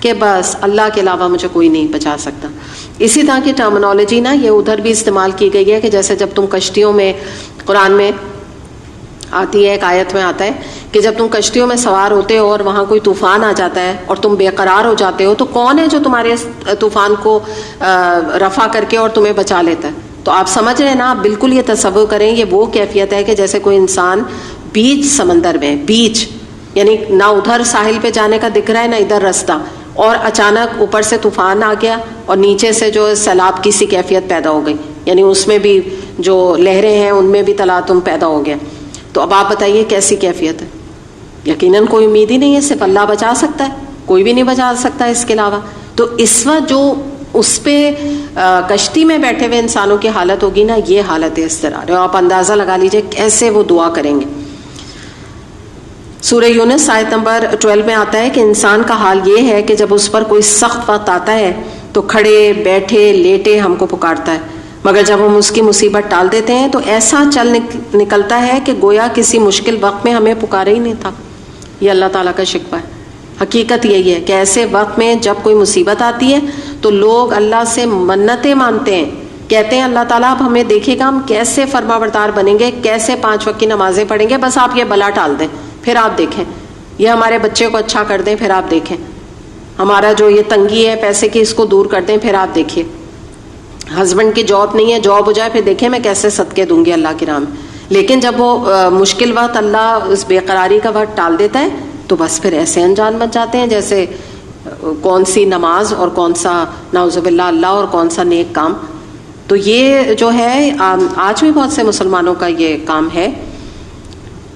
کہ بس اللہ کے علاوہ مجھے کوئی نہیں بچا سکتا. اسی طرح کی ٹرمنالوجی نا یہ ادھر بھی استعمال کی گئی ہے کہ جیسے جب تم کشتیوں میں، قرآن میں آتی ہے، ایک آیت میں آتا ہے کہ جب تم کشتیوں میں سوار ہوتے ہو اور وہاں کوئی طوفان آ جاتا ہے اور تم بے قرار ہو جاتے ہو، تو کون ہے جو تمہارے طوفان کو رفع کر کے اور تمہیں بچا لیتا ہے؟ تو آپ سمجھ رہے ہیں نا، آپ بالکل یہ تصور کریں، یہ وہ کیفیت ہے کہ جیسے کوئی انسان بیچ سمندر میں، بیچ یعنی نہ ادھر ساحل پہ جانے کا دکھ رہا ہے نہ ادھر رستہ، اور اچانک اوپر سے طوفان آ گیا اور نیچے سے جو سیلاب کی سی کیفیت پیدا ہو گئی، یعنی اس میں بھی جو لہریں ہیں ان میں بھی تلاطم پیدا ہو گیا. تو اب آپ بتائیے کیسی کیفیت ہے؟ یقیناً کوئی امید ہی نہیں ہے، صرف اللہ بچا سکتا ہے، کوئی بھی نہیں بچا سکتا اس کے علاوہ. تو اس وقت جو اس پہ کشتی میں بیٹھے ہوئے انسانوں کی حالت ہوگی نا، یہ حالت اضطرار ہے. آپ اندازہ لگا لیجئے کیسے وہ دعا کریں گے. سورہ یونس آیت نمبر 12 میں آتا ہے کہ انسان کا حال یہ ہے کہ جب اس پر کوئی سخت وقت آتا ہے تو کھڑے بیٹھے لیٹے ہم کو پکارتا ہے، مگر جب ہم اس کی مصیبت ٹال دیتے ہیں تو ایسا چل نکلتا ہے کہ گویا کسی مشکل وقت میں ہمیں پکارا ہی نہیں تھا. یہ اللہ تعالیٰ کا شکوہ ہے. حقیقت یہی ہے کہ ایسے وقت میں جب کوئی مصیبت آتی ہے تو لوگ اللہ سے منتیں مانتے ہیں، کہتے ہیں اللہ تعالیٰ اب ہمیں دیکھے گا ہم کیسے فرما بردار بنیں گے، کیسے 5 وقت کی نمازیں پڑھیں گے، بس آپ یہ بلا ٹال دیں، پھر آپ دیکھیں. یہ ہمارے بچے کو اچھا کر دیں، پھر آپ دیکھیں. ہمارا جو یہ تنگی ہے پیسے کی، اس کو دور کر دیں، پھر آپ دیکھیے. ہسبینڈ کی جاب نہیں ہے، جاب ہو جائے، پھر دیکھیں میں کیسے صدقے دوں گی اللہ کی راہ میں. لیکن جب وہ مشکل وقت اللہ اس بے قراری کا وقت ٹال دیتا ہے تو بس پھر ایسے انجان بچ جاتے ہیں جیسے کون سی نماز اور کون سا نعوذ باللہ اللہ اور کون سا نیک کام. تو یہ جو ہے آج بھی بہت سے مسلمانوں کا یہ کام ہے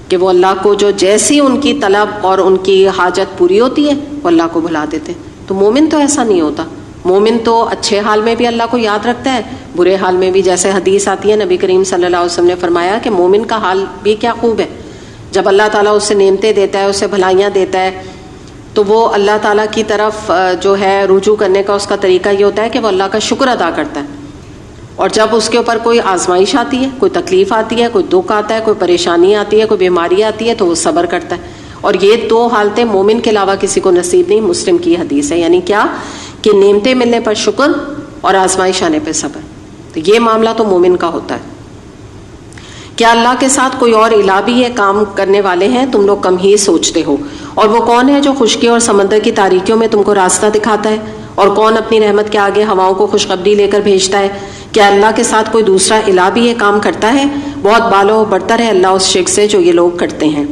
کہ وہ اللہ کو جو جیسی ان کی طلب اور ان کی حاجت پوری ہوتی ہے وہ اللہ کو بھلا دیتے. تو مومن تو ایسا نہیں ہوتا. مومن تو اچھے حال میں بھی اللہ کو یاد رکھتا ہے، برے حال میں بھی. جیسے حدیث آتی ہے نبی کریم صلی اللہ علیہ وسلم نے فرمایا کہ مومن کا حال بھی کیا خوب ہے. جب اللہ تعالیٰ اسے نعمتیں دیتا ہے، اسے بھلائیاں دیتا ہے، تو وہ اللہ تعالیٰ کی طرف جو ہے رجوع کرنے کا اس کا طریقہ یہ ہوتا ہے کہ وہ اللہ کا شکر ادا کرتا ہے. اور جب اس کے اوپر کوئی آزمائش آتی ہے، کوئی تکلیف آتی ہے، کوئی دکھ آتا ہے، کوئی پریشانی آتی ہے، کوئی بیماری آتی ہے، تو وہ صبر کرتا ہے. اور یہ 2 حالتیں مومن کے علاوہ کسی کو نصیب نہیں. مسلم کی حدیث ہے. یعنی کیا کہ نعمتیں ملنے پر شکر اور آزمائش آنے پہ صبر. تو یہ معاملہ تو مومن کا ہوتا ہے. کیا اللہ کے ساتھ کوئی اور الہ بھی یہ کام کرنے والے ہیں؟ تم لوگ کم ہی سوچتے ہو. اور وہ کون ہے جو خشکی اور سمندر کی تاریکیوں میں تم کو راستہ دکھاتا ہے؟ اور کون اپنی رحمت کے آگے ہواؤں کو خوشخبری لے کر بھیجتا ہے؟ کیا اللہ کے ساتھ کوئی دوسرا الہ بھی یہ کام کرتا ہے؟ بہت بالو برتر ہے اللہ اس شرک سے جو یہ لوگ کرتے ہیں.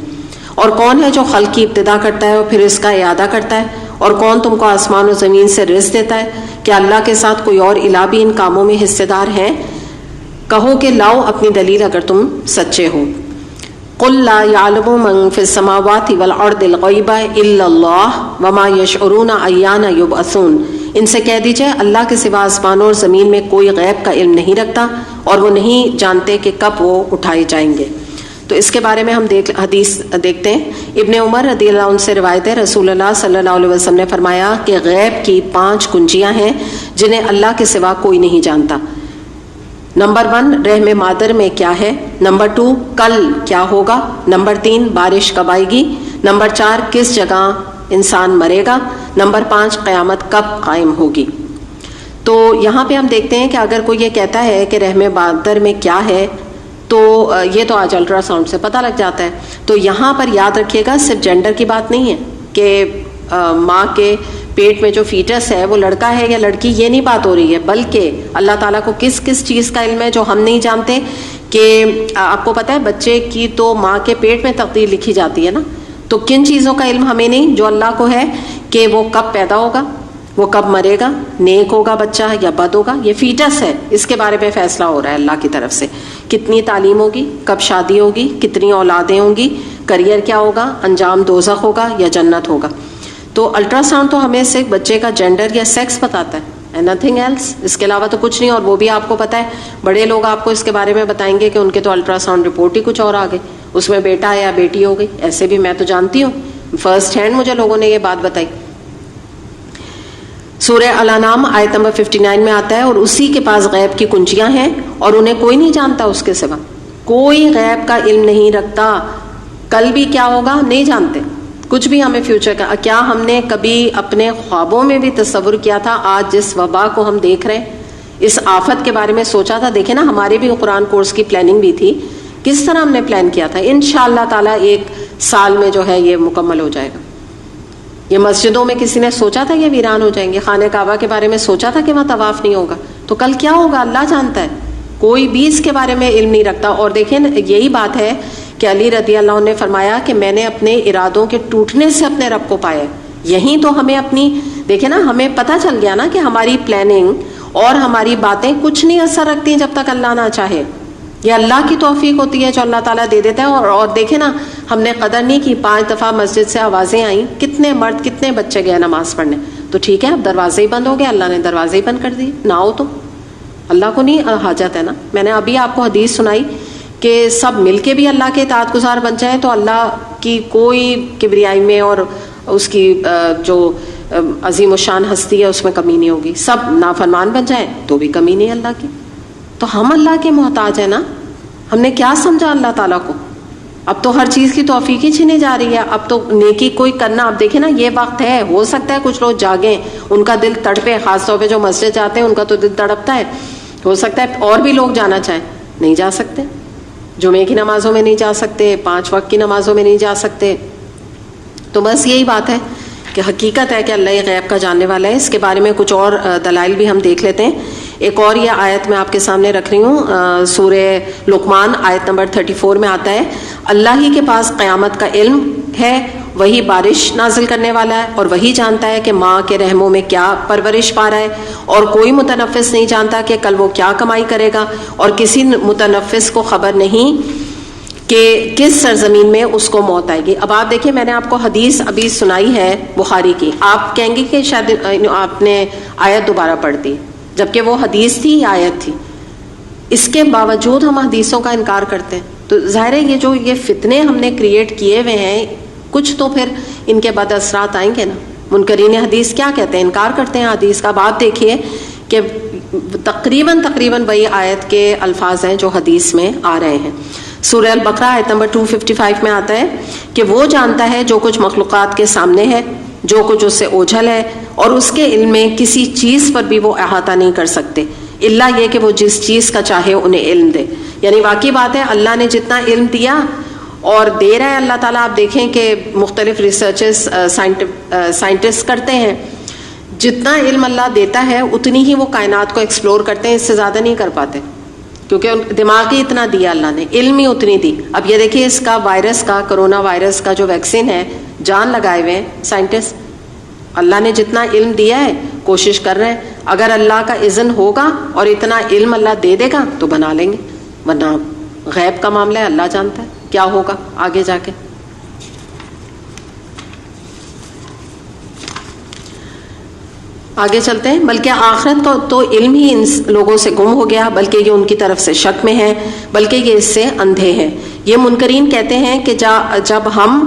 اور کون ہے جو خلق کی ابتدا کرتا ہے اور پھر اس کا اعادہ کرتا ہے؟ اور کون تم کو آسمان و زمین سے رزق دیتا ہے؟ کیا اللہ کے ساتھ کوئی اور الہ بھی ان کاموں میں حصے دار ہے؟ کہو کہ لاؤ اپنی دلیل اگر تم سچے ہو. قل لا يعلم من في السماوات والارض الغیب الا اللہ وما يشعرون ایان یبعثون. ان سے کہہ دیجئے اللہ کے سوا آسمانوں اور زمین میں کوئی غیب کا علم نہیں رکھتا اور وہ نہیں جانتے کہ کب وہ اٹھائے جائیں گے. تو اس کے بارے میں ہم حدیث دیکھتے ہیں. ابن عمر رضی اللہ عنہ سے روایت ہے، رسول اللہ صلی اللہ علیہ وسلم نے فرمایا کہ غیب کی 5 کنجیاں ہیں جنہیں اللہ کے سوا کوئی نہیں جانتا. نمبر 1 رحم مادر میں کیا ہے. نمبر 2 کل کیا ہوگا. نمبر 3 بارش کب آئے گی. نمبر 4 کس جگہ انسان مرے گا. نمبر 5 قیامت کب قائم ہوگی. تو یہاں پہ ہم دیکھتے ہیں کہ اگر کوئی یہ کہتا ہے کہ رحم مادر میں کیا ہے تو یہ تو آج الٹرا ساؤنڈ سے پتہ لگ جاتا ہے. تو یہاں پر یاد رکھیے گا صرف جینڈر کی بات نہیں ہے کہ ماں کے پیٹ میں جو فیٹس ہے وہ لڑکا ہے یا لڑکی، یہ نہیں بات ہو رہی ہے، بلکہ اللہ تعالیٰ کو کس کس چیز کا علم ہے جو ہم نہیں جانتے. کہ آپ کو پتہ ہے بچے کی تو ماں کے پیٹ میں تقدیر لکھی جاتی ہے نا، تو کن چیزوں کا علم ہمیں نہیں جو اللہ کو ہے، کہ وہ کب پیدا ہوگا، وہ کب مرے گا، نیک ہوگا بچہ یا بد ہوگا. یہ فیٹس ہے، اس کے بارے میں فیصلہ ہو رہا ہے اللہ کی طرف سے. کتنی تعلیم ہوگی، کب شادی ہوگی، کتنی اولادیں ہوں گی، کریئر کیا ہوگا، انجام دوزخ ہوگا یا جنت ہوگا. تو الٹرا ساؤنڈ تو ہمیں صرف بچے کا جینڈر یا سیکس بتاتا ہے، نتھنگ ایلس. اس کے علاوہ تو کچھ نہیں. اور وہ بھی آپ کو پتہ ہے بڑے لوگ آپ کو اس کے بارے میں بتائیں گے کہ ان کے تو الٹرا ساؤنڈ رپورٹ ہی کچھ اور آ گئی، اس میں بیٹا یا بیٹی ہو گئی. ایسے بھی میں تو جانتی ہوں، فرسٹ ہینڈ مجھے لوگوں نے یہ بات بتائی. سورہ الانعام آیت نمبر 59 میں آتا ہے، اور اسی کے پاس غیب کی کنجیاں ہیں اور انہیں کوئی نہیں جانتا اس کے سوا. کوئی غیب کا علم نہیں رکھتا. کل بھی کیا ہوگا نہیں جانتے، کچھ بھی ہمیں فیوچر کا، کیا ہم نے کبھی اپنے خوابوں میں بھی تصور کیا تھا آج جس وبا کو ہم دیکھ رہے ہیں، اس آفت کے بارے میں سوچا تھا؟ دیکھیں نا، ہمارے بھی قرآن کورس کی پلاننگ بھی تھی، کس طرح ہم نے پلان کیا تھا. انشاءاللہ تعالیٰ 1 سال میں جو ہے یہ مکمل ہو جائے گا. یہ مسجدوں میں کسی نے سوچا تھا یہ ویران ہو جائیں گے؟ خانہ کعبہ کے بارے میں سوچا تھا کہ وہاں طواف نہیں ہوگا؟ تو کل کیا ہوگا اللہ جانتا ہے، کوئی بھی اس کے بارے میں علم نہیں رکھتا. اور دیکھیں یہی بات ہے کہ علی رضی اللہ عنہ نے فرمایا کہ میں نے اپنے ارادوں کے ٹوٹنے سے اپنے رب کو پایا. یہیں تو ہمیں اپنی، دیکھیں نا، ہمیں پتہ چل گیا نا کہ ہماری پلاننگ اور ہماری باتیں کچھ نہیں اثر رکھتی ہیں جب تک اللہ نہ چاہے. یہ اللہ کی توفیق ہوتی ہے جو اللہ تعالیٰ دے دیتا ہے. اور دیکھیں نا، ہم نے قدر نہیں کی، 5 دفعہ مسجد سے آوازیں آئیں، کتنے مرد کتنے بچے گئے نماز پڑھنے. تو ٹھیک ہے، اب دروازے ہی بند ہو گئے، اللہ نے دروازے ہی بند کر دیے، نہ ہو تو اللہ کو نہیں حاجت ہے نا. میں نے ابھی آپ کو حدیث سنائی کہ سب مل کے بھی اللہ کے اطاعت گزار بن جائیں تو اللہ کی کوئی کبریائی میں اور اس کی جو عظیم الشان ہستی ہے اس میں کمی نہیں ہوگی. سب نافرمان بن جائیں تو بھی کمی نہیں اللہ کی. تو ہم اللہ کے محتاج ہیں نا. ہم نے کیا سمجھا اللہ تعالیٰ کو؟ اب تو ہر چیز کی توفیق ہی چھینی جا رہی ہے. اب تو نیکی کوئی کرنا، اب دیکھیں نا، یہ وقت ہے، ہو سکتا ہے کچھ لوگ جاگیں، ان کا دل تڑپے، خاص طور پہ جو مسجد جاتے ہیں ان کا تو دل تڑپتا ہے. ہو سکتا ہے اور بھی لوگ جانا چاہیں، نہیں جا سکتے. جمعے کی نمازوں میں نہیں جا سکتے، 5 وقت کی نمازوں میں نہیں جا سکتے. تو بس یہی بات ہے کہ حقیقت ہے کہ اللہ غیب کا جاننے والا ہے. اس کے بارے میں کچھ اور دلائل بھی ہم دیکھ لیتے ہیں. ایک اور یہ آیت میں آپ کے سامنے رکھ رہی ہوں، سورہ لقمان آیت نمبر 34 میں آتا ہے، اللہ ہی کے پاس قیامت کا علم ہے، وہی بارش نازل کرنے والا ہے، اور وہی جانتا ہے کہ ماں کے رحموں میں کیا پرورش پا رہا ہے، اور کوئی متنفس نہیں جانتا کہ کل وہ کیا کمائی کرے گا، اور کسی متنفس کو خبر نہیں کہ کس سرزمین میں اس کو موت آئے گی. اب آپ دیکھیں، میں نے آپ کو حدیث ابھی سنائی ہے بخاری کی، آپ کہیں گے کہ شاید آپ نے آیت دوبارہ پڑھ دی، جبکہ وہ حدیث تھی، آیت تھی. اس کے باوجود ہم حدیثوں کا انکار کرتے ہیں. تو ظاہر ہے یہ جو یہ فتنے ہم نے کریٹ کیے ہوئے ہیں، کچھ تو پھر ان کے بعد اثرات آئیں گے نا. منکرین حدیث کیا کہتے ہیں؟ انکار کرتے ہیں حدیث کا. اب آپ دیکھیے کہ تقریباً وہی آیت کے الفاظ ہیں جو حدیث میں آ رہے ہیں. سورہ البقرہ آیت نمبر 255 میں آتا ہے کہ وہ جانتا ہے جو کچھ مخلوقات کے سامنے ہے، جو کچھ اس سے اوجھل ہے، اور اس کے علم میں کسی چیز پر بھی وہ احاطہ نہیں کر سکتے الا یہ کہ وہ جس چیز کا چاہے انہیں علم دے. یعنی واقعی بات ہے، اللہ نے جتنا علم دیا اور دے رہا ہے اللہ تعالیٰ. آپ دیکھیں کہ مختلف ریسرچز سائنٹسٹ کرتے ہیں، جتنا علم اللہ دیتا ہے اتنی ہی وہ کائنات کو ایکسپلور کرتے ہیں، اس سے زیادہ نہیں کر پاتے، کیونکہ دماغ ہی اتنا دیا اللہ نے، علم ہی اتنی دی. اب یہ دیکھیے، اس کا وائرس کا، کرونا وائرس کا جو ویکسین ہے، جان لگائے ہوئے ہیں سائنٹسٹ. اللہ نے جتنا علم دیا ہے کوشش کر رہے ہیں. اگر اللہ کا اذن ہوگا اور اتنا علم اللہ دے دے گا تو بنا لیں گے، ورنہ غیب کا معاملہ ہے، اللہ جانتا ہے کیا ہوگا آگے جا کے. آگے چلتے ہیں. بلکہ آخرت کا تو علم ہی ان لوگوں سے گم ہو گیا، بلکہ یہ ان کی طرف سے شک میں ہے، بلکہ یہ اس سے اندھے ہیں. یہ منکرین کہتے ہیں کہ جب ہم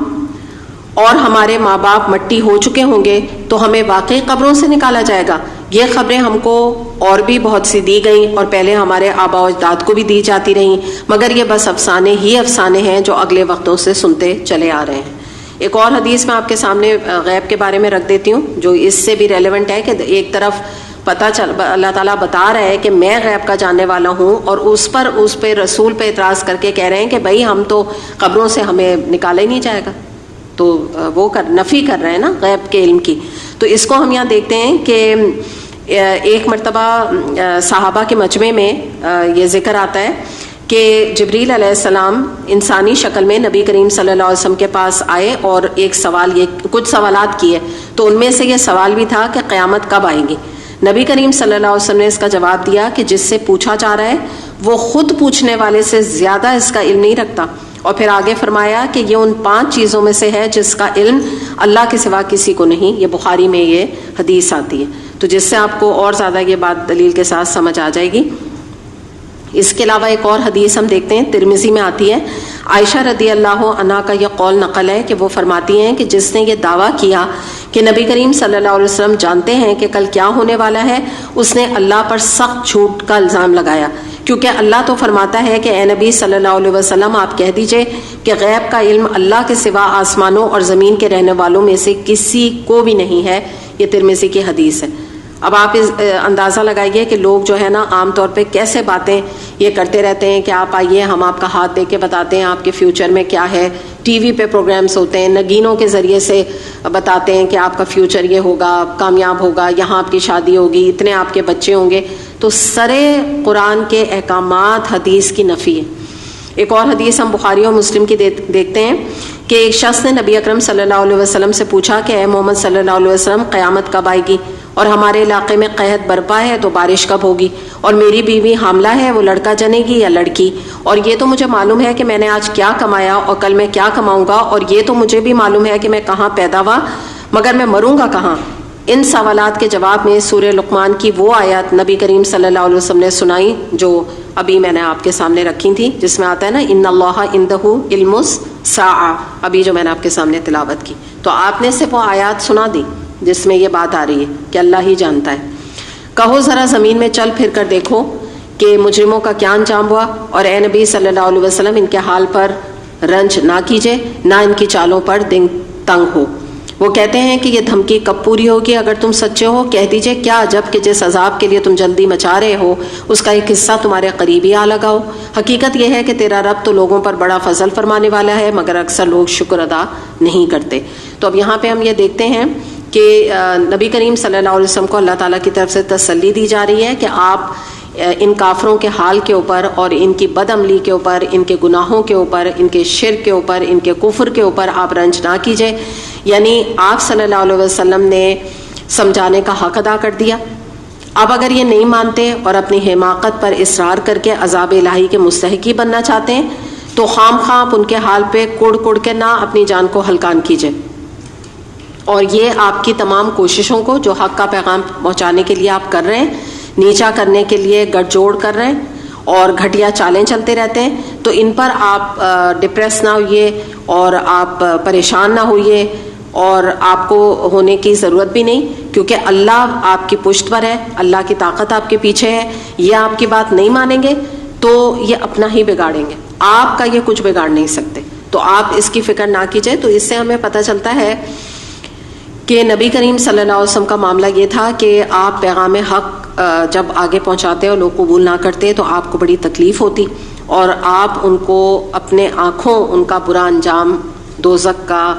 اور ہمارے ماں باپ مٹی ہو چکے ہوں گے تو ہمیں واقعی قبروں سے نکالا جائے گا. یہ خبریں ہم کو اور بھی بہت سی دی گئیں، اور پہلے ہمارے آباء و اجداد کو بھی دی جاتی رہیں، مگر یہ بس افسانے ہی افسانے ہیں جو اگلے وقتوں سے سنتے چلے آ رہے ہیں. ایک اور حدیث میں آپ کے سامنے غیب کے بارے میں رکھ دیتی ہوں جو اس سے بھی ریلیونٹ ہے، کہ ایک طرف اللہ تعالیٰ بتا رہا ہے کہ میں غیب کا جاننے والا ہوں، اور اس پہ رسول پہ اعتراض کر کے کہہ رہے ہیں کہ بھائی ہم تو قبروں سے ہمیں نکالا ہی نہیں جائے گا. تو وہ نفی کر رہے ہیں نا غیب کے علم کی. تو اس کو ہم یہاں دیکھتے ہیں کہ ایک مرتبہ صحابہ کے مجمع میں یہ ذکر آتا ہے کہ جبریل علیہ السلام انسانی شکل میں نبی کریم صلی اللہ علیہ وسلم کے پاس آئے اور ایک سوال، یہ کچھ سوالات کیے. تو ان میں سے یہ سوال بھی تھا کہ قیامت کب آئے گی. نبی کریم صلی اللہ علیہ وسلم نے اس کا جواب دیا کہ جس سے پوچھا جا رہا ہے وہ خود پوچھنے والے سے زیادہ اس کا علم نہیں رکھتا. اور پھر آگے فرمایا کہ یہ ان 5 چیزوں میں سے ہے جس کا علم اللہ کے سوا کسی کو نہیں. یہ بخاری میں یہ حدیث آتی ہے، تو جس سے آپ کو اور زیادہ یہ بات دلیل کے ساتھ سمجھ آ جائے گی. اس کے علاوہ ایک اور حدیث ہم دیکھتے ہیں، ترمذی میں آتی ہے. عائشہ رضی اللہ عنہا کا یہ قول نقل ہے کہ وہ فرماتی ہیں کہ جس نے یہ دعویٰ کیا کہ نبی کریم صلی اللہ علیہ وسلم جانتے ہیں کہ کل کیا ہونے والا ہے، اس نے اللہ پر سخت جھوٹ کا الزام لگایا، کیونکہ اللہ تو فرماتا ہے کہ اے نبی صلی اللہ علیہ وسلم آپ کہہ دیجئے کہ غیب کا علم اللہ کے سوا آسمانوں اور زمین کے رہنے والوں میں سے کسی کو بھی نہیں ہے. یہ ترمذی کی حدیث ہے. اب آپ اندازہ لگائیے کہ لوگ جو ہے نا عام طور پہ کیسے باتیں یہ کرتے رہتے ہیں کہ آپ آئیے ہم آپ کا ہاتھ دے کے بتاتے ہیں آپ کے فیوچر میں کیا ہے. ٹی وی پہ پروگرامز ہوتے ہیں, نگینوں کے ذریعے سے بتاتے ہیں کہ آپ کا فیوچر یہ ہوگا, کامیاب ہوگا, یہاں آپ کی شادی ہوگی, اتنے آپ کے بچے ہوں گے. تو سرے قرآن کے احکامات حدیث کی نفی ہے. ایک اور حدیث ہم بخاری اور مسلم کی دیکھتے ہیں کہ ایک شخص نے نبی اکرم صلی اللہ علیہ وسلم سے پوچھا کہ اے محمد صلی اللہ علیہ وسلم قیامت کب آئے گی, اور ہمارے علاقے میں قحط برپا ہے تو بارش کب ہوگی, اور میری بیوی حاملہ ہے وہ لڑکا جنے گی یا لڑکی, اور یہ تو مجھے معلوم ہے کہ میں نے آج کیا کمایا اور کل میں کیا کماؤں گا, اور یہ تو مجھے بھی معلوم ہے کہ میں کہاں پیدا ہوا مگر میں مروں گا کہاں. ان سوالات کے جواب میں سورہ لقمان کی وہ آیات نبی کریم صلی اللہ علیہ وسلم نے سنائی جو ابھی میں نے آپ کے سامنے رکھی تھی, جس میں آتا ہے نا ان اللہ عندہ علم الساعہ, ابھی جو میں نے آپ کے سامنے تلاوت کی. تو آپ نے صرف وہ آیات سنا دی جس میں یہ بات آ رہی ہے کہ اللہ ہی جانتا ہے. کہو ذرا زمین میں چل پھر کر دیکھو کہ مجرموں کا کیا انجام ہوا, اور اے نبی صلی اللہ علیہ وسلم ان کے حال پر رنج نہ کیجیے, نہ ان کی چالوں پر دل تنگ ہو. وہ کہتے ہیں کہ یہ دھمکی کب پوری ہوگی اگر تم سچے ہو. کہہ دیجئے کیا عجب کہ جس عذاب کے لیے تم جلدی مچا رہے ہو اس کا ایک حصہ تمہارے قریب ہی آ لگا ہو. حقیقت یہ ہے کہ تیرا رب تو لوگوں پر بڑا فضل فرمانے والا ہے مگر اکثر لوگ شکر ادا نہیں کرتے. تو اب یہاں پہ ہم یہ دیکھتے ہیں کہ نبی کریم صلی اللہ علیہ وسلم کو اللہ تعالیٰ کی طرف سے تسلی دی جا رہی ہے کہ آپ ان کافروں کے حال کے اوپر اور ان کی بد عملی کے اوپر, ان کے گناہوں کے اوپر, ان کے شرک کے اوپر, ان کے کفر کے اوپر آپ رنج نہ کیجئے. یعنی آپ صلی اللہ علیہ وسلم نے سمجھانے کا حق ادا کر دیا. اب اگر یہ نہیں مانتے اور اپنی حماقت پر اصرار کر کے عذاب الہی کے مستحقی بننا چاہتے ہیں تو خام خواہ آپ ان کے حال پہ کڑ کڑ کے نہ اپنی جان کو ہلکان کیجئے. اور یہ آپ کی تمام کوششوں کو جو حق کا پیغام پہنچانے کے لیے آپ کر رہے ہیں, نیچا کرنے کے لیے گٹھ جوڑ کر رہے ہیں اور گھٹیا چالیں چلتے رہتے ہیں, تو ان پر آپ ڈپریس نہ ہوئیے اور آپ پریشان نہ ہوئیے, اور آپ کو ہونے کی ضرورت بھی نہیں, کیونکہ اللہ آپ کی پشت پر ہے, اللہ کی طاقت آپ کے پیچھے ہے. یہ آپ کی بات نہیں مانیں گے تو یہ اپنا ہی بگاڑیں گے, آپ کا یہ کچھ بگاڑ نہیں سکتے. تو آپ اس کی فکر نہ کیجئے. تو اس سے ہمیں پتہ چلتا ہے کہ نبی کریم صلی اللہ علیہ وسلم کا معاملہ یہ تھا کہ آپ پیغام حق جب آگے پہنچاتے اور لوگ قبول نہ کرتے تو آپ کو بڑی تکلیف ہوتی, اور آپ ان کو اپنے آنکھوں ان کا برا انجام دوزخ کا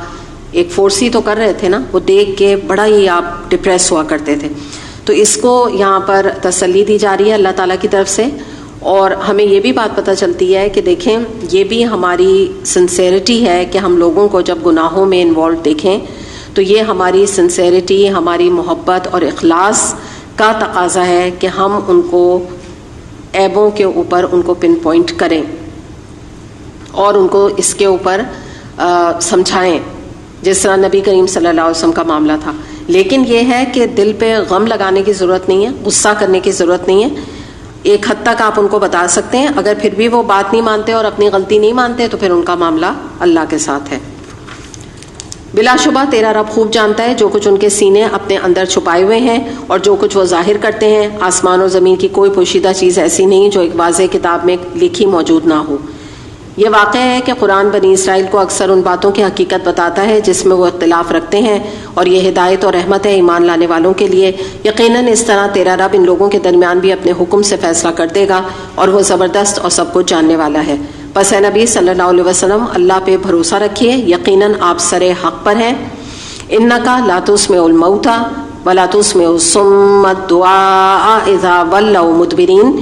ایک فورسی تو کر رہے تھے نا, وہ دیکھ کے بڑا ہی آپ ڈپریس ہوا کرتے تھے. تو اس کو یہاں پر تسلی دی جا رہی ہے اللہ تعالیٰ کی طرف سے. اور ہمیں یہ بھی بات پتہ چلتی ہے کہ دیکھیں یہ بھی ہماری سنسیئرٹی ہے کہ ہم لوگوں کو جب گناہوں میں انوالو دیکھیں تو یہ ہماری سنسیئرٹی, ہماری محبت اور اخلاص کا تقاضا ہے کہ ہم ان کو عیبوں کے اوپر ان کو پن پوائنٹ کریں اور ان کو اس کے اوپر سمجھائیں, جس طرح نبی کریم صلی اللہ علیہ وسلم کا معاملہ تھا. لیکن یہ ہے کہ دل پہ غم لگانے کی ضرورت نہیں ہے, غصہ کرنے کی ضرورت نہیں ہے. ایک حد تک آپ ان کو بتا سکتے ہیں, اگر پھر بھی وہ بات نہیں مانتے اور اپنی غلطی نہیں مانتے تو پھر ان کا معاملہ اللہ کے ساتھ ہے. بلا شبہ تیرا رب خوب جانتا ہے جو کچھ ان کے سینے اپنے اندر چھپائے ہوئے ہیں اور جو کچھ وہ ظاہر کرتے ہیں. آسمان و زمین کی کوئی پوشیدہ چیز ایسی نہیں جو ایک واضح کتاب میں لکھی موجود نہ ہو. یہ واقعہ ہے کہ قرآن بنی اسرائیل کو اکثر ان باتوں کی حقیقت بتاتا ہے جس میں وہ اختلاف رکھتے ہیں, اور یہ ہدایت اور رحمت ہے ایمان لانے والوں کے لیے. یقیناً اس طرح تیرا رب ان لوگوں کے درمیان بھی اپنے حکم سے فیصلہ کر دے گا, اور وہ زبردست اور سب کچھ جاننے والا ہے. بس اے نبی صلی اللہ علیہ وسلم اللہ پہ بھروسہ رکھیے, یقیناً آپ سرے حق پر ہیں. انکا لا تسمع الموتى ولا تسمع الصم الدعاء اذا ولوا مدبرین.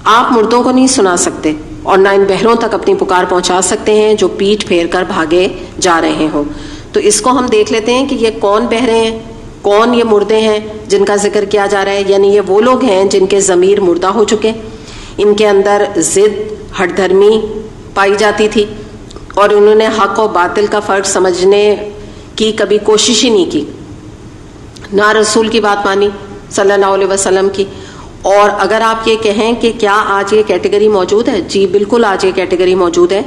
آپ مردوں کو نہیں سنا سکتے اور نہ ان بہروں تک اپنی پکار پہنچا سکتے ہیں جو پیٹ پھیر کر بھاگے جا رہے ہوں. تو اس کو ہم دیکھ لیتے ہیں کہ یہ کون بہرے ہیں, کون یہ مردے ہیں جن کا ذکر کیا جا رہا ہے. یعنی یہ وہ لوگ ہیں جن کے ضمیر مردہ ہو چکے, ان کے اندر ضد, ہٹ دھرمی پائی جاتی تھی, اور انہوں نے حق و باطل کا فرق سمجھنے کی کبھی کوشش ہی نہیں کی, نہ رسول کی بات مانی صلی اللہ علیہ وسلم کی. اور اگر آپ یہ کہیں کہ کیا آج یہ کیٹیگری موجود ہے, جی بالکل آج یہ کیٹیگری موجود ہے.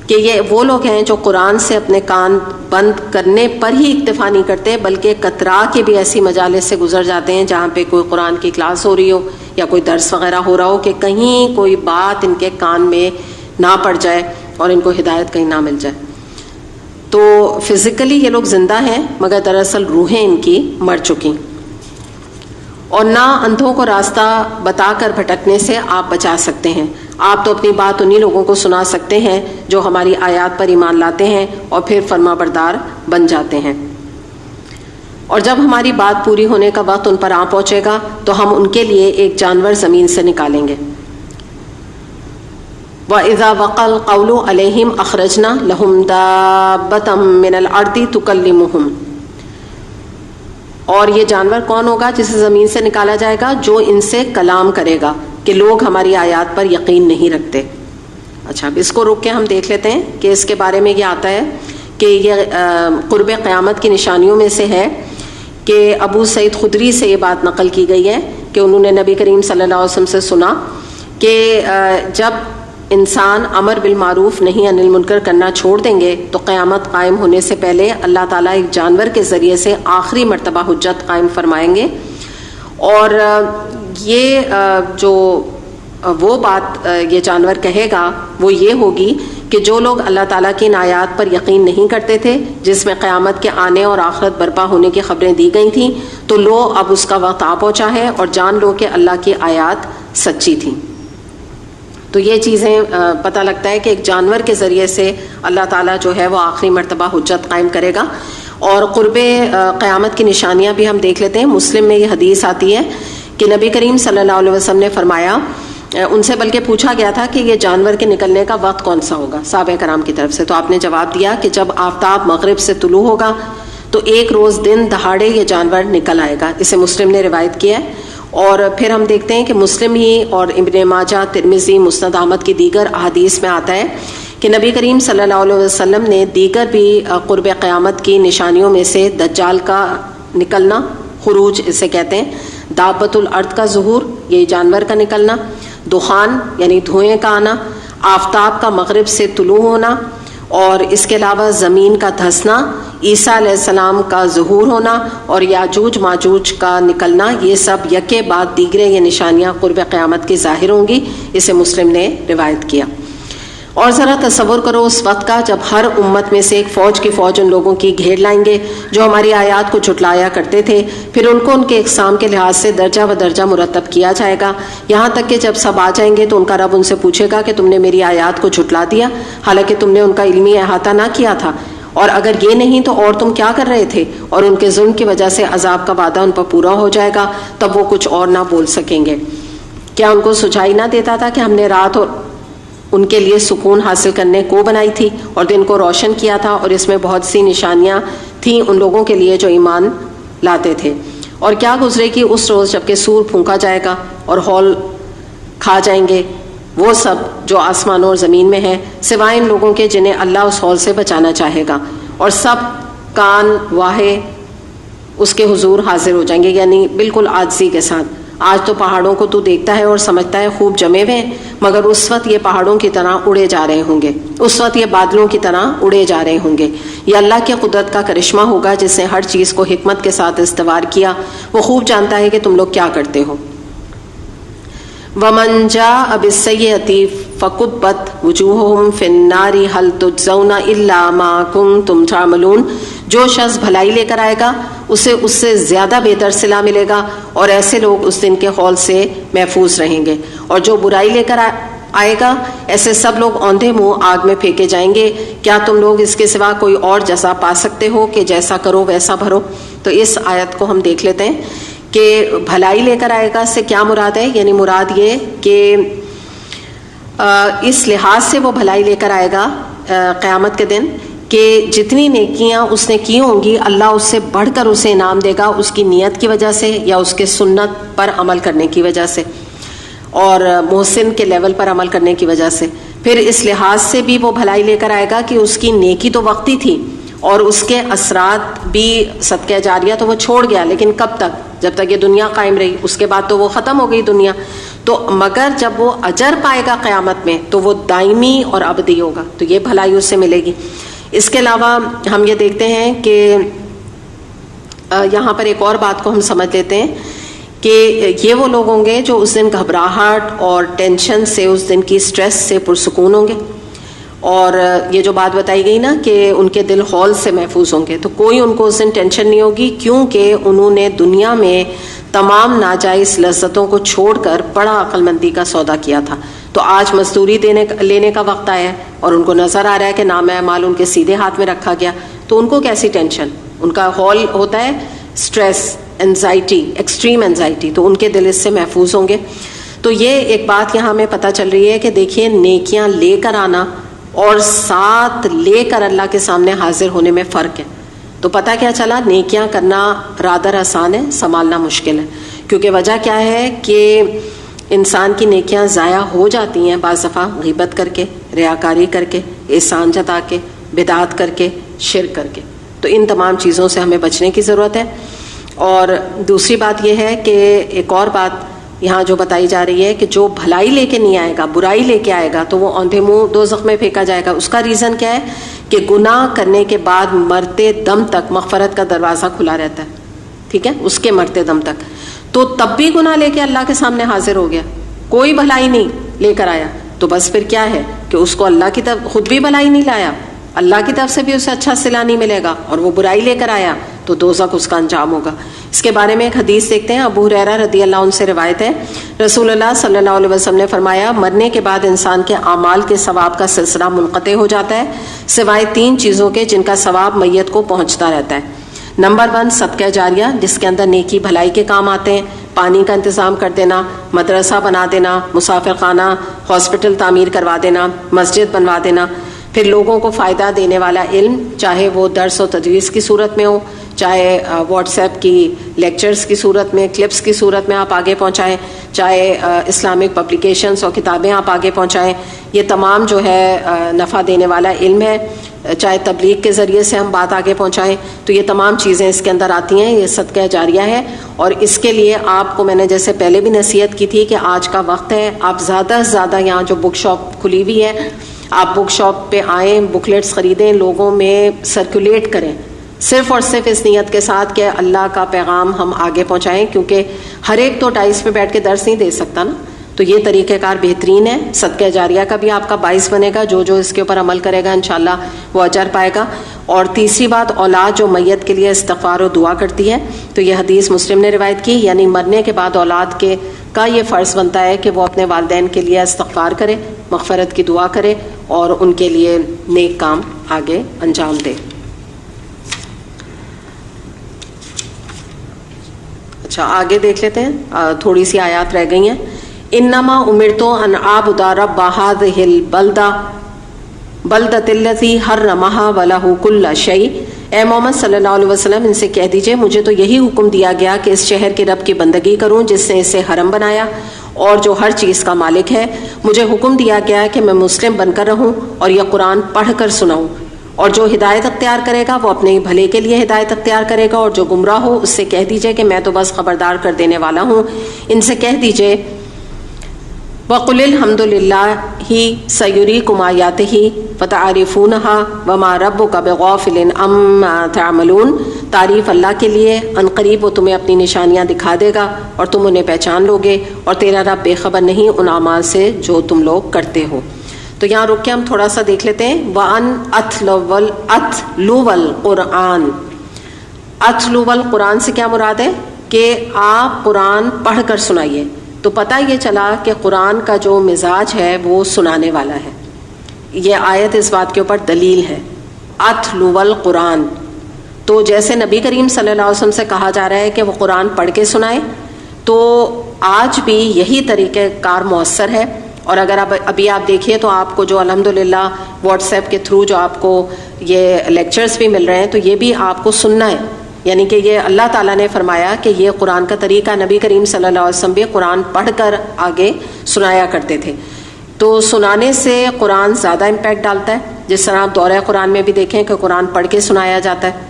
کہ یہ وہ لوگ ہیں جو قرآن سے اپنے کان بند کرنے پر ہی اکتفا نہیں کرتے، بلکہ کترا کے بھی ایسی مجالس سے گزر جاتے ہیں جہاں پہ کوئی قرآن کی کلاس ہو رہی ہو یا کوئی درس وغیرہ ہو رہا ہو، کہ کہیں کوئی بات ان کے کان میں نہ پڑ جائے اور ان کو ہدایت کہیں نہ مل جائے۔ تو فزیکلی یہ لوگ زندہ ہیں مگر دراصل روحیں ان کی مر چکی۔ اور نہ اندھوں کو راستہ بتا کر بھٹکنے سے آپ بچا سکتے ہیں، آپ تو اپنی بات انہی لوگوں کو سنا سکتے ہیں جو ہماری آیات پر ایمان لاتے ہیں اور پھر فرما بردار بن جاتے ہیں۔ اور جب ہماری بات پوری ہونے کا وقت ان پر آ پہنچے گا تو ہم ان کے لیے ایک جانور زمین سے نکالیں گے۔ وَإِذَا وَقَعَ الْقَوْلُ عَلَيْهِمْ أَخْرَجْنَا لَهُمْ دَابَّةً مِّنَ الْأَرْضِ تُكَلِّمُهُمْ۔ اور یہ جانور کون ہوگا جسے زمین سے نکالا جائے گا؟ جو ان سے کلام کرے گا کہ لوگ ہماری آیات پر یقین نہیں رکھتے۔ اچھا، اب اس کو روک کے ہم دیکھ لیتے ہیں کہ اس کے بارے میں یہ آتا ہے کہ یہ قرب قیامت کی نشانیوں میں سے ہے کہ ابو سعید خدری سے یہ بات نقل کی گئی ہے کہ انہوں نے نبی کریم صلی اللہ علیہ وسلم سے سنا کہ جب انسان امر بالمعروف نہیں عن المنکر کرنا چھوڑ دیں گے تو قیامت قائم ہونے سے پہلے اللہ تعالیٰ ایک جانور کے ذریعے سے آخری مرتبہ حجت قائم فرمائیں گے۔ اور یہ جو وہ بات یہ جانور کہے گا وہ یہ ہوگی کہ جو لوگ اللہ تعالیٰ کی ان آیات پر یقین نہیں کرتے تھے جس میں قیامت کے آنے اور آخرت برپا ہونے کی خبریں دی گئی تھیں، تو لو اب اس کا وقت آ پہنچا ہے اور جان لو کہ اللہ کی آیات سچی تھیں۔ تو یہ چیزیں پتہ لگتا ہے کہ ایک جانور کے ذریعے سے اللہ تعالیٰ جو ہے وہ آخری مرتبہ حجت قائم کرے گا۔ اور قرب قیامت کی نشانیاں بھی ہم دیکھ لیتے ہیں۔ مسلم میں یہ حدیث آتی ہے کہ نبی کریم صلی اللہ علیہ وسلم نے فرمایا، ان سے بلکہ پوچھا گیا تھا کہ یہ جانور کے نکلنے کا وقت کون سا ہوگا صحابہ کرام کی طرف سے، تو آپ نے جواب دیا کہ جب آفتاب مغرب سے طلوع ہوگا تو ایک روز دن دہاڑے یہ جانور نکل آئے گا۔ اسے مسلم نے روایت کیا ہے۔ اور پھر ہم دیکھتے ہیں کہ مسلم ہی اور ابن ماجہ، ترمذی، مسند احمد کی دیگر احادیث میں آتا ہے کہ نبی کریم صلی اللہ علیہ وسلم نے دیگر بھی قرب قیامت کی نشانیوں میں سے دجال کا نکلنا، خروج اسے کہتے ہیں، دابۃ الارض کا ظہور، یہ جانور کا نکلنا، دخان یعنی دھوئیں کا آنا، آفتاب کا مغرب سے طلوع ہونا، اور اس کے علاوہ زمین کا دھسنا، عیسیٰ علیہ السلام کا ظہور ہونا اور یاجوج ماجوج کا نکلنا، یہ سب یکے بعد دیگرے یہ نشانیاں قرب قیامت کی ظاہر ہوں گی۔ اسے مسلم نے روایت کیا۔ اور ذرا تصور کرو اس وقت کا جب ہر امت میں سے ایک فوج کی فوج ان لوگوں کی گھیر لائیں گے جو ہماری آیات کو جھٹلایا کرتے تھے، پھر ان کو ان کے اقسام کے لحاظ سے درجہ و درجہ مرتب کیا جائے گا، یہاں تک کہ جب سب آ جائیں گے تو ان کا رب ان سے پوچھے گا کہ تم نے میری آیات کو جھٹلا دیا حالانکہ تم نے ان کا علمی احاطہ نہ کیا تھا، اور اگر یہ نہیں تو اور تم کیا کر رہے تھے؟ اور ان کے ظلم کی وجہ سے عذاب کا وعدہ ان پر پورا ہو جائے گا، تب وہ کچھ اور نہ بول سکیں گے۔ کیا ان کو سجائی نہ دیتا تھا کہ ہم نے رات اور ان کے لیے سکون حاصل کرنے کو بنائی تھی اور دن کو روشن کیا تھا، اور اس میں بہت سی نشانیاں تھیں ان لوگوں کے لیے جو ایمان لاتے تھے۔ اور کیا گزرے گی اس روز جب کہ سور پھونکا جائے گا اور ہول کھا جائیں گے وہ سب جو آسمانوں اور زمین میں ہیں، سوائے ان لوگوں کے جنہیں اللہ اس ہول سے بچانا چاہے گا، اور سب کان واہے اس کے حضور حاضر ہو جائیں گے، یعنی بالکل عاجزی کے ساتھ۔ آج تو پہاڑوں کو تو دیکھتا ہے اور سمجھتا ہے خوب جمے ہوئے ہیں، مگر اس وقت یہ پہاڑوں کی طرح اڑے جا رہے ہوں گے، اس وقت یہ بادلوں کی طرح اڑے جا رہے ہوں گے۔ یہ اللہ کی قدرت کا کرشمہ ہوگا جس نے ہر چیز کو حکمت کے ساتھ استوار کیا، وہ خوب جانتا ہے کہ تم لوگ کیا کرتے ہو۔ وَمَنْ جَاءَ بِالسَّيِّئَةِ فَكُبَّتْ وُجُوهُهُمْ فِي النَّارِ هَلْ تُجْزَوْنَ إِلَّا مَا كُنْتُمْ تَعْمَلُونَ۔ جو شخص بھلائی لے کر آئے گا اسے اس سے زیادہ بہتر صلہ ملے گا، اور ایسے لوگ اس دن کے ہول سے محفوظ رہیں گے۔ اور جو برائی لے کر آئے گا ایسے سب لوگ اوندھے منہ آگ میں پھینکے جائیں گے۔ کیا تم لوگ اس کے سوا کوئی اور جزا پا سکتے ہو کہ جیسا کرو ویسا بھرو؟ تو اس آیت کو ہم دیکھ لیتے ہیں کہ بھلائی لے کر آئے گا سے کیا مراد ہے، یعنی مراد یہ کہ اس لحاظ سے وہ بھلائی لے کر آئے گا قیامت کے دن کہ جتنی نیکیاں اس نے کی ہوں گی اللہ اس سے بڑھ کر اسے انعام دے گا، اس کی نیت کی وجہ سے یا اس کے سنت پر عمل کرنے کی وجہ سے اور محسن کے لیول پر عمل کرنے کی وجہ سے۔ پھر اس لحاظ سے بھی وہ بھلائی لے کر آئے گا کہ اس کی نیکی تو وقتی تھی اور اس کے اثرات بھی صدقہ جاریہ تو وہ چھوڑ گیا، لیکن کب تک؟ جب تک یہ دنیا قائم رہی، اس کے بعد تو وہ ختم ہو گئی دنیا۔ تو مگر جب وہ اجر پائے گا قیامت میں تو وہ دائمی اور ابدی ہوگا، تو یہ بھلائی اس سے ملے گی۔ اس کے علاوہ ہم یہ دیکھتے ہیں کہ یہاں پر ایک اور بات کو ہم سمجھ لیتے ہیں کہ یہ وہ لوگ ہوں گے جو اس دن گھبراہٹ اور ٹینشن سے، اس دن کی سٹریس سے پرسکون ہوں گے، اور یہ جو بات بتائی گئی نا کہ ان کے دل ہول سے محفوظ ہوں گے، تو کوئی ان کو اس دن ٹینشن نہیں ہوگی، کیونکہ انہوں نے دنیا میں تمام ناجائز لذتوں کو چھوڑ کر بڑا عقل مندی کا سودا کیا تھا۔ تو آج مزدوری لینے کا وقت آیا ہے اور ان کو نظر آ رہا ہے کہ نام اعمال ان کے سیدھے ہاتھ میں رکھا گیا، تو ان کو کیسی ٹینشن؟ ان کا ہال ہوتا ہے سٹریس، انزائٹی، ایکسٹریم انزائٹی، تو ان کے دل اس سے محفوظ ہوں گے۔ تو یہ ایک بات یہاں ہمیں پتہ چل رہی ہے کہ دیکھیے نیکیاں لے کر آنا اور ساتھ لے کر اللہ کے سامنے حاضر ہونے میں فرق ہے۔ تو پتہ کیا چلا؟ نیکیاں کرنا رادر آسان ہے، سنبھالنا مشکل ہے، کیونکہ وجہ کیا ہے کہ انسان کی نیکیاں ضائع ہو جاتی ہیں بعض دفعہ غیبت کر کے، ریاکاری کر کے، احسان جتا کے، بدعت کر کے، شرک کر کے۔ تو ان تمام چیزوں سے ہمیں بچنے کی ضرورت ہے۔ اور دوسری بات یہ ہے کہ ایک اور بات یہاں جو بتائی جا رہی ہے کہ جو بھلائی لے کے نہیں آئے گا، برائی لے کے آئے گا، تو وہ اوندھے منہ دوزخ میں پھینکا جائے گا۔ اس کا ریزن کیا ہے کہ گناہ کرنے کے بعد مرتے دم تک مغفرت کا دروازہ کھلا رہتا ہے، ٹھیک ہے، اس کے مرتے دم تک۔ تو تب بھی گناہ لے کے اللہ کے سامنے حاضر ہو گیا، کوئی بھلائی نہیں لے کر آیا، تو بس پھر کیا ہے کہ اس کو اللہ کی طرف خود بھی بھلائی نہیں لایا، اللہ کی طرف سے بھی اسے اچھا صلہ نہیں ملے گا، اور وہ برائی لے کر آیا تو دوزخ اس کا انجام ہوگا۔ اس کے بارے میں ایک حدیث دیکھتے ہیں، ابو ہریرہ رضی اللہ عنہ سے روایت ہے، رسول اللہ صلی اللہ علیہ وسلم نے فرمایا، مرنے کے بعد انسان کے اعمال کے ثواب کا سلسلہ منقطع ہو جاتا ہے سوائے 3 چیزوں کے جن کا ثواب میت کو پہنچتا رہتا ہے۔ نمبر 1 صدقہ جاریہ، جس کے اندر نیکی بھلائی کے کام آتے ہیں، پانی کا انتظام کر دینا، مدرسہ بنا دینا، مسافر خانہ، ہاسپٹل تعمیر کروا دینا، مسجد بنوا دینا۔ پھر لوگوں کو فائدہ دینے والا علم، چاہے وہ درس و تدریس کی صورت میں ہو، چاہے واٹس ایپ کی لیکچرز کی صورت میں، کلپس کی صورت میں آپ آگے پہنچائیں، چاہے اسلامک پبلیکیشنز اور کتابیں آپ آگے پہنچائیں، یہ تمام جو ہے نفع دینے والا علم ہے، چاہے تبلیغ کے ذریعے سے ہم بات آگے پہنچائیں، تو یہ تمام چیزیں اس کے اندر آتی ہیں، یہ صدقہ جاریہ ہے۔ اور اس کے لیے آپ کو میں نے جیسے پہلے بھی نصیحت کی تھی کہ آج کا وقت ہے، آپ زیادہ سے زیادہ یہاں جو بک شاپ کھلی ہوئی ہے، آپ بک شاپ پہ آئیں، بکلیٹس خریدیں، لوگوں میں سرکولیٹ کریں، صرف اور صرف اس نیت کے ساتھ کہ اللہ کا پیغام ہم آگے پہنچائیں، کیونکہ ہر ایک تو ڈائس پہ بیٹھ کے درس نہیں دے سکتا نا، تو یہ طریقہ کار بہترین ہے۔ صدقہ جاریہ کا بھی آپ کا باعث بنے گا، جو اس کے اوپر عمل کرے گا انشاءاللہ وہ اجر پائے گا۔ اور تیسری بات، اولاد جو میت کے لیے استغفار و دعا کرتی ہے، تو یہ حدیث مسلم نے روایت کی، یعنی مرنے کے بعد اولاد کا یہ فرض بنتا ہے کہ وہ اپنے والدین کے لیے استغفار کرے، مغفرت کی دعا کرے اور ان کے لیے نیک کام آگے انجام دے۔ اچھا آگے دیکھ لیتے ہیں، تھوڑی سی آیات رہ گئی ہیں۔ انما امرت ان اعبد رب هذه البلدۃ التي حرمها وله كل شيء، اے محمد صلی اللہ علیہ وسلم ان سے کہہ دیجئے مجھے تو یہی حکم دیا گیا کہ اس شہر کے رب کی بندگی کروں جس نے اسے حرم بنایا اور جو ہر چیز کا مالک ہے۔ مجھے حکم دیا گیا کہ میں مسلم بن کر رہوں اور یہ قرآن پڑھ کر سناؤں، اور جو ہدایت اختیار کرے گا وہ اپنے بھلے کے لیے ہدایت اختیار کرے گا، اور جو گمراہ ہو اس سے کہہ دیجئے کہ میں تو بس خبردار کر دینے والا ہوں۔ ان سے کہہ دیجئے وَقُلِ الْحَمْدُ لِلَّهِ سَيُرِيكُمْ آيَاتِهِ فَتَعْرِفُونَهَا وَمَا رَبُّكَ بِغَافِلٍ عَمَّا تَعْمَلُونَ، تعریف اللہ کے لیے، ان قریب وہ تمہیں اپنی نشانیاں دکھا دے گا اور تم انہیں پہچان لو گے، اور تیرا رب بے خبر نہیں ان اعمال سے جو تم لوگ کرتے ہو۔ تو یہاں رک کے ہم تھوڑا سا دیکھ لیتے ہیں، وَأَنْ أَتْلُوَ الْقُرْآنَ۔ أَتْلُوَ الْقُرْآن سے کیا مراد ہے کہ آپ قرآن پڑھ کر سنائیے۔ تو پتہ یہ چلا کہ قرآن کا جو مزاج ہے وہ سنانے والا ہے، یہ آیت اس بات کے اوپر دلیل ہے۔ أَتْلُوَ الْقُرْآنَ، تو جیسے نبی کریم صلی اللہ علیہ وسلم سے کہا جا رہا ہے کہ وہ قرآن پڑھ کے سنائے، تو آج بھی یہی طریقہ کار مؤثر ہے۔ اور اگر ابھی آپ دیکھیے تو آپ کو جو الحمدللہ واٹس ایپ کے تھرو جو آپ کو یہ لیکچرز بھی مل رہے ہیں، تو یہ بھی آپ کو سننا ہے، یعنی کہ یہ اللہ تعالیٰ نے فرمایا کہ یہ قرآن کا طریقہ، نبی کریم صلی اللہ علیہ وسلم بھی قرآن پڑھ کر آگے سنایا کرتے تھے۔ تو سنانے سے قرآن زیادہ امپیکٹ ڈالتا ہے، جس طرح آپ دورہ قرآن میں بھی دیکھیں کہ قرآن پڑھ کے سنایا جاتا ہے،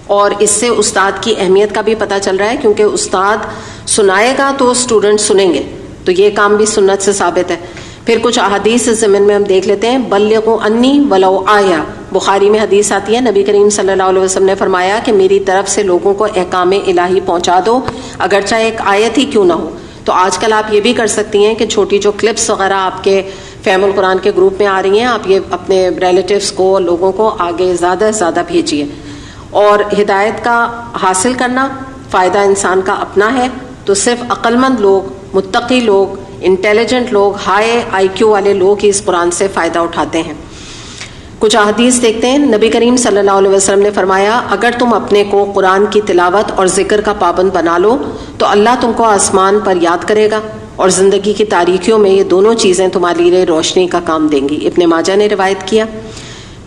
اور اس سے استاد کی اہمیت کا بھی پتہ چل رہا ہے، کیونکہ استاد سنائے گا تو اسٹوڈنٹ سنیں گے، تو یہ کام بھی سنت سے ثابت ہے. پھر کچھ احادیث اس ضمن میں ہم دیکھ لیتے ہیں. بلغوا انی ولو آیا، بخاری میں حدیث آتی ہے، نبی کریم صلی اللہ علیہ وسلم نے فرمایا کہ میری طرف سے لوگوں کو احکام الہی پہنچا دو، اگرچہ ایک آیت ہی کیوں نہ ہو. تو آج کل آپ یہ بھی کر سکتی ہیں کہ چھوٹی جو کلپس وغیرہ آپ کے فہم القرآن کے گروپ میں آ رہی ہیں، آپ یہ اپنے ریلیٹیوز کو، لوگوں کو آگے زیادہ سے زیادہ بھیجیے. اور ہدایت کا حاصل کرنا فائدہ انسان کا اپنا ہے، تو صرف عقل مند لوگ، متقی لوگ، انٹیلیجنٹ لوگ، ہائی آئی کیو والے لوگ ہی اس قرآن سے فائدہ اٹھاتے ہیں. کچھ احادیث دیکھتے ہیں. نبی کریم صلی اللہ علیہ وسلم نے فرمایا اگر تم اپنے کو قرآن کی تلاوت اور ذکر کا پابند بنا لو تو اللہ تم کو آسمان پر یاد کرے گا اور زندگی کی تاریکیوں میں یہ دونوں چیزیں تمہارے لیے روشنی کا کام دیں گی. ابن ماجہ نے روایت کیا.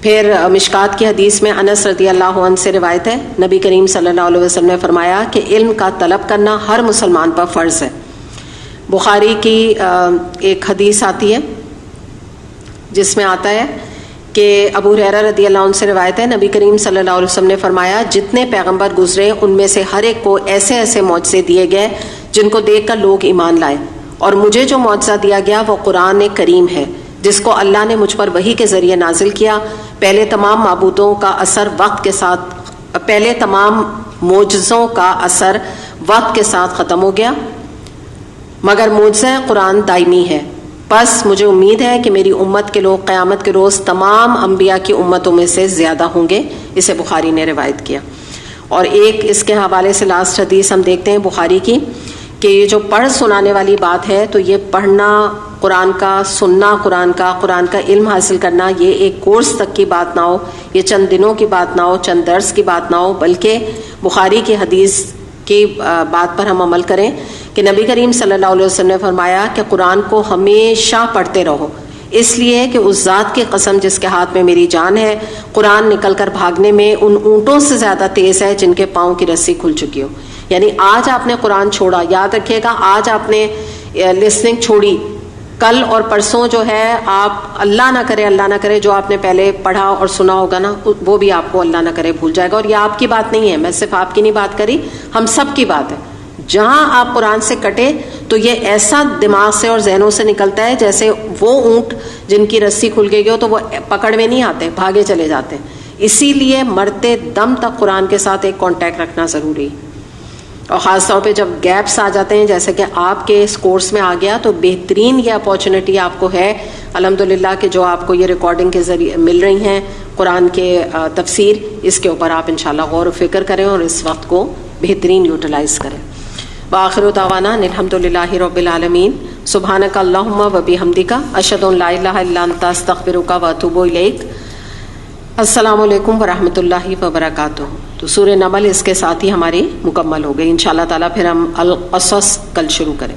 پھر مشکات کی حدیث میں انس رضی اللہ عنہ سے روایت ہے، نبی کریم صلی اللہ علیہ وسلم نے فرمایا کہ علم کا طلب کرنا ہر مسلمان پر فرض ہے. بخاری کی ایک حدیث آتی ہے جس میں آتا ہے کہ ابو ہریرہ رضی اللہ عنہ سے روایت ہے، نبی کریم صلی اللہ علیہ وسلم نے فرمایا جتنے پیغمبر گزرے ان میں سے ہر ایک کو ایسے ایسے معجزے دیے گئے جن کو دیکھ کر لوگ ایمان لائے، اور مجھے جو معجزہ دیا گیا وہ قرآن کریم ہے جس کو اللہ نے مجھ پر وحی کے ذریعے نازل کیا. پہلے تمام معبودوں کا اثر وقت کے ساتھ، پہلے تمام معجزوں کا اثر وقت کے ساتھ ختم ہو گیا، مگر معجزہ قرآن دائمی ہے. بس مجھے امید ہے کہ میری امت کے لوگ قیامت کے روز تمام انبیاء کی امتوں میں سے زیادہ ہوں گے. اسے بخاری نے روایت کیا. اور ایک اس کے حوالے سے لاسٹ حدیث ہم دیکھتے ہیں بخاری کی، کہ یہ جو پڑھ سنانے والی بات ہے، تو یہ پڑھنا قرآن کا، سننا قرآن کا علم حاصل کرنا، یہ ایک کورس تک کی بات نہ ہو، یہ چند دنوں کی بات نہ ہو، چند درس کی بات نہ ہو، بلکہ بخاری کی حدیث کی بات پر ہم عمل کریں کہ نبی کریم صلی اللہ علیہ وسلم نے فرمایا کہ قرآن کو ہمیشہ پڑھتے رہو، اس لیے کہ اس ذات کی قسم جس کے ہاتھ میں میری جان ہے، قرآن نکل کر بھاگنے میں ان اونٹوں سے زیادہ تیز ہے جن کے پاؤں کی رسی کھل چکی ہو. یعنی آج آپ نے قرآن چھوڑا، یاد رکھیے گا، آج آپ نے لسننگ چھوڑی، کل اور پرسوں جو ہے آپ اللہ نہ کرے جو آپ نے پہلے پڑھا اور سنا ہوگا نا، وہ بھی آپ کو اللہ نہ کرے بھول جائے گا. اور یہ آپ کی بات نہیں ہے، میں صرف آپ کی نہیں بات کری، ہم سب کی بات ہے. جہاں آپ قرآن سے کٹے تو یہ ایسا دماغ سے اور ذہنوں سے نکلتا ہے جیسے وہ اونٹ جن کی رسی کھل گئی ہو تو وہ پکڑ میں نہیں آتے، بھاگے چلے جاتے ہیں. اسی لیے مرتے دم تک قرآن کے ساتھ ایک کانٹیکٹ رکھنا ضروری ہے. اور خاص طور پہ جب گیپس آ جاتے ہیں جیسے کہ آپ کے اس کورس میں آ گیا، تو بہترین یہ اپارچونیٹی آپ کو ہے الحمدللہ کہ جو آپ کو یہ ریکارڈنگ کے ذریعے مل رہی ہیں قرآن کے تفسیر، اس کے اوپر آپ انشاءاللہ غور و فکر کریں اور اس وقت کو بہترین یوٹیلائز کریں. وآخر دعوانا الحمدللہ رب العالمین. سبحانک اللہم و بحمدک، اشہد ان لا الہ الا انت، استغفرک و اتوب الیک. السلام علیکم ورحمۃ اللہ وبرکاتہ. تو سورہ نمل اس کے ساتھ ہی ہماری مکمل ہو گئی. انشاءاللہ تعالیٰ پھر ہم القصص کل شروع کریں.